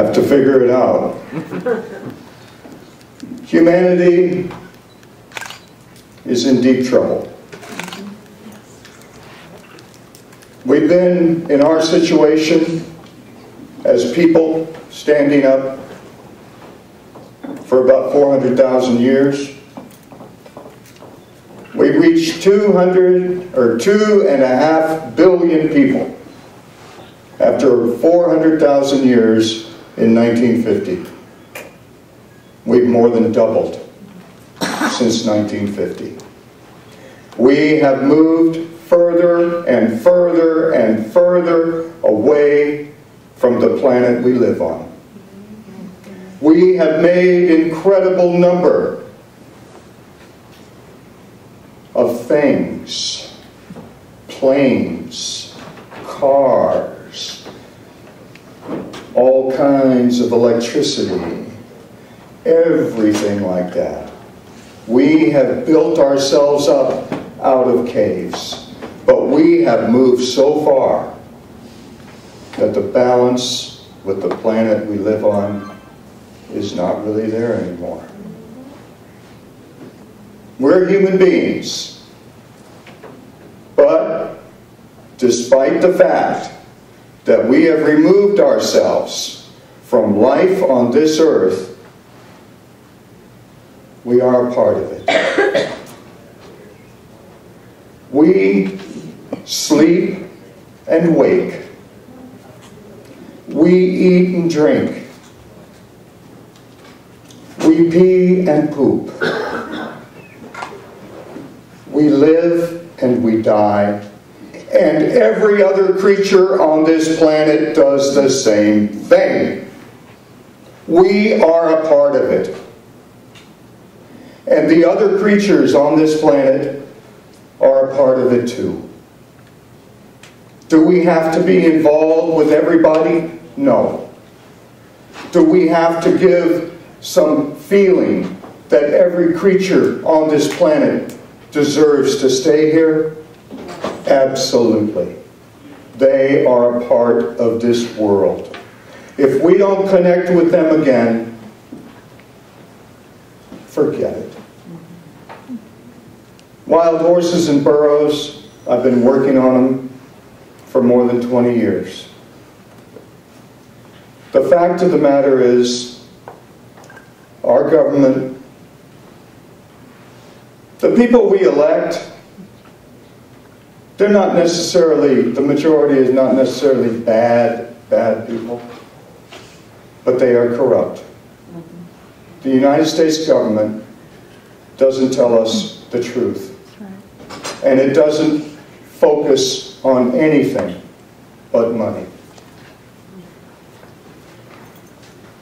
have to figure it out. Humanity is in deep trouble. We've been in our situation as people standing up for about 400,000 years. We reached 2.5 billion people after 400,000 years in 1950. We've more than doubled since 1950. We have moved further and further and further away from the planet we live on. We have made incredible number of things, planes, cars, all kinds of electricity, everything like that. We have built ourselves up out of caves, but we have moved so far that the balance with the planet we live on is not really there anymore. We're human beings, but despite the fact that we have removed ourselves from life on this earth, we are a part of it. We sleep and wake. We eat and drink. We pee and poop. We live and we die. And every other creature on this planet does the same thing. We are a part of it. And the other creatures on this planet are a part of it too. Do we have to be involved with everybody? No. Do we have to give some feeling that every creature on this planet deserves to stay here? Absolutely. They are a part of this world. If we don't connect with them again, forget it. Wild horses and burros, I've been working on them for more than 20 years. The fact of the matter is, our government, the people we elect, they're not necessarily, the majority is not necessarily bad people, but they are corrupt. The United States government doesn't tell us the truth. And it doesn't focus on anything but money.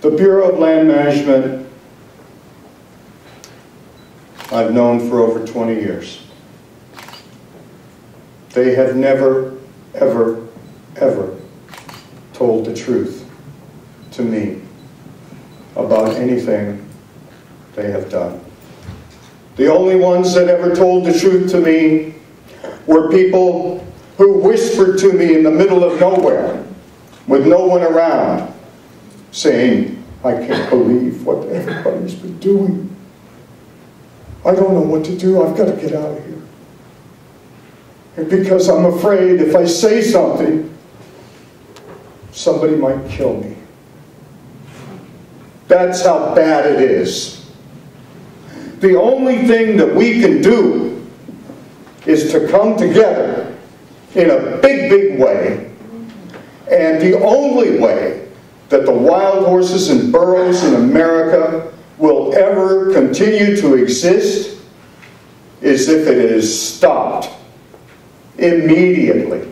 The Bureau of Land Management, I've known for over 20 years. They have never, ever, ever told the truth to me about anything they have done. The only ones that ever told the truth to me were people who whispered to me in the middle of nowhere, with no one around, saying, I can't believe what everybody's been doing. I don't know what to do. I've got to get out of here. And because I'm afraid if I say something, somebody might kill me. That's how bad it is. The only thing that we can do is to come together in a big, big way. And the only way that the wild horses and burros in America will ever continue to exist is if it is stopped immediately.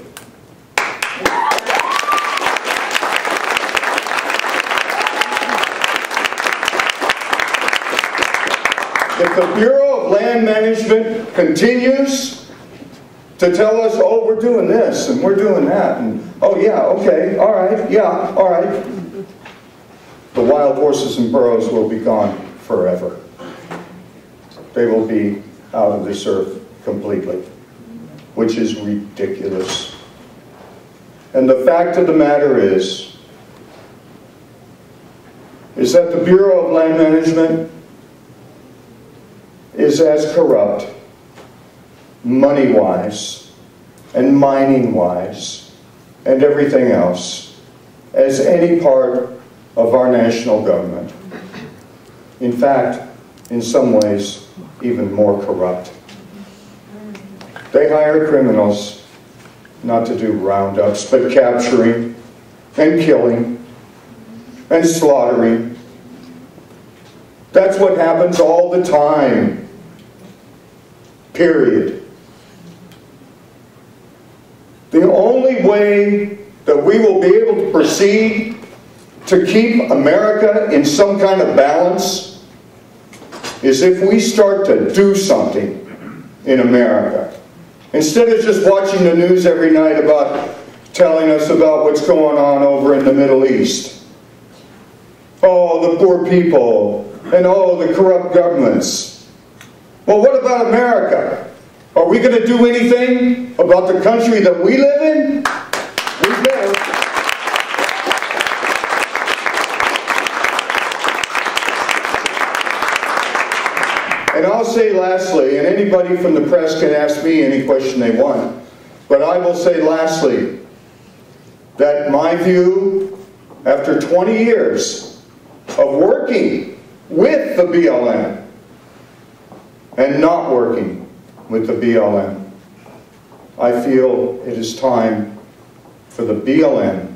If the Bureau of Land Management continues to tell us, oh, we're doing this and we're doing that, and oh yeah, okay, all right, yeah, all right, the wild horses and burros will be gone forever. They will be out of this earth completely, which is ridiculous. And the fact of the matter is, is that the Bureau of Land Management is as corrupt, money-wise, and mining-wise, and everything else, as any part of our national government. In fact, in some ways, even more corrupt. They hire criminals not to do roundups, but capturing and killing and slaughtering. That's what happens all the time. Period. The only way that we will be able to proceed to keep America in some kind of balance is if we start to do something in America. Instead of just watching the news every night about telling us about what's going on over in the Middle East. Oh, the poor people, and oh, the corrupt governments. Well, what about America? Are we going to do anything about the country that we live in? We better. And I'll say lastly, and anybody from the press can ask me any question they want, but I will say lastly, that my view, after 20 years of working with the BLM and not working with the BLM, I feel it is time for the BLM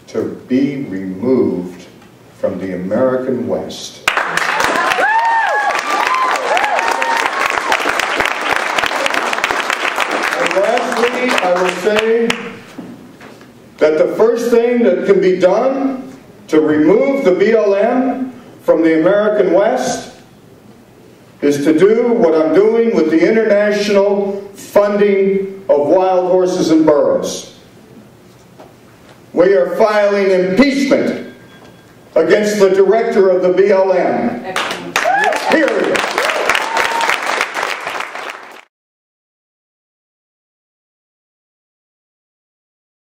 to be removed from the American West. And lastly, I will say that the first thing that can be done to remove the BLM from the American West is to do what I'm doing with the international funding of wild horses and burros. We are filing impeachment against the director of the BLM. Period.